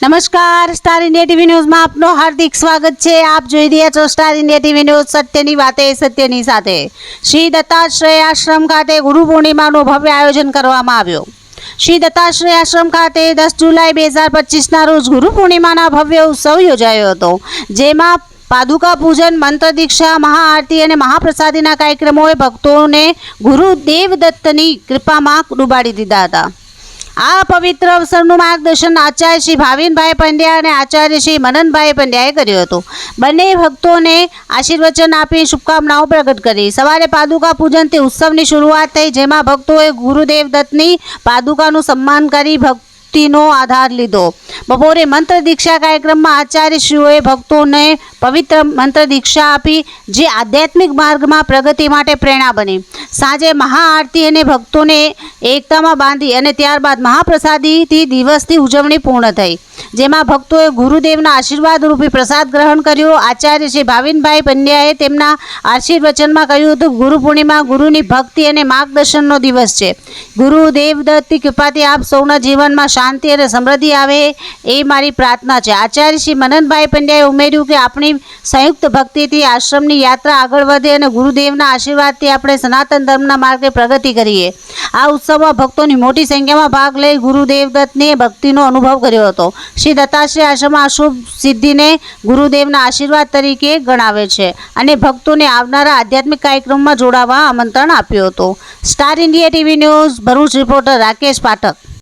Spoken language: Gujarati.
નમસ્કાર, સ્ટાર ઇન્ડિયા ટીવી ન્યૂઝમાં આપનું હાર્દિક સ્વાગત છે। આપ જોઈ રહ્યા છો સ્ટાર ઇન્ડિયા ટીવી ન્યૂઝ, સત્યની વાતે સત્યની સાથે। શ્રી દત્તાશ્રય આશ્રમ ખાતે ગુરુ પૂર્ણિમાનું ભવ્ય આયોજન કરવામાં આવ્યું। શ્રી દત્તાશ્રય આશ્રમ ખાતે 10 જુલાઈ 2025ના રોજ ગુરુ પૂર્ણિમાના ભવ્ય ઉત્સવ યોજાયો હતો, જેમાં પાદુકા પૂજન, મંત્ર દીક્ષા, મહાઆરતી અને મહાપ્રસાદીના કાર્યક્રમોએ ભક્તોને ગુરુ દેવદત્તની કૃપામાં ડૂબાડી દીધા હતા। આ પવિત્ર અવસરનું માર્ગદર્શન આચાર્ય શ્રી ભાવિનભાઈ પંડ્યા અને આચાર્ય શ્રી મનનભાઈ પંડ્યાએ કર્યું હતું। બંને ભક્તોને આશીર્વચન આપી શુભકામનાઓ પ્રગટ કરી। સવારે પાદુકા પૂજનથી ઉત્સવની શરૂઆત થઈ, જેમાં ભક્તોએ ગુરુદેવદત્તની પાદુકાનું સન્માન કરી ભક્તિનો આધાર લીધો। બપોરે મંત્ર દીક્ષા કાર્યક્રમમાં આચાર્યશ્રીઓએ ભક્તોને પવિત્ર મંત્ર દીક્ષા આપી, જે આધ્યાત્મિક માર્ગમાં પ્રગતિ માટે પ્રેરણા બની। સાંજે મહાઆરતી અને ભક્તોને એકતામાં બાંધી અને ત્યારબાદ મહાપ્રસાદીથી દિવસની ઉજવણી પૂર્ણ થઈ, જેમાં ભક્તોએ ગુરુદેવના આશીર્વાદ રૂપી પ્રસાદ ગ્રહણ કર્યો। આચાર્ય શ્રી ભાવિનભાઈ પંડ્યાએ તેમના આશીર્વચનમાં કહ્યું હતું, ગુરુ પૂર્ણિમા ગુરુની ભક્તિ અને માર્ગદર્શનનો દિવસ છે। ગુરુ દેવદત્તની કૃપાથી આપ સૌના જીવનમાં શાંતિ અને સમૃદ્ધિ આવે એ મારી પ્રાર્થના છે। આચાર્ય શ્રી મનનભાઈ પંડ્યાએ ઉમેર્યું કે આપણી સંયુક્ત ભક્તિથી આશ્રમની યાત્રા આગળ વધે અને ગુરુદેવના આશીર્વાદથી આપણે સનાતન ધર્મના માર્ગે પ્રગતિ કરીએ। આ ઉત્સવમાં ભક્તોની મોટી સંખ્યામાં ભાગ લઈ ગુરુદેવદત્તની ભક્તિનો અનુભવ કર્યો હતો। શ્રી દત્તાશ્રય આશ્રમમાં શુભ સિદ્ધિને ગુરુદેવના આશીર્વાદ તરીકે ગણાવે છે અને ભક્તોને આવનારા આધ્યાત્મિક કાર્યક્રમમાં જોડાવા આમંત્રણ આપ્યું હતું। Star India TV news Bharuch reporter Rakesh Pathak.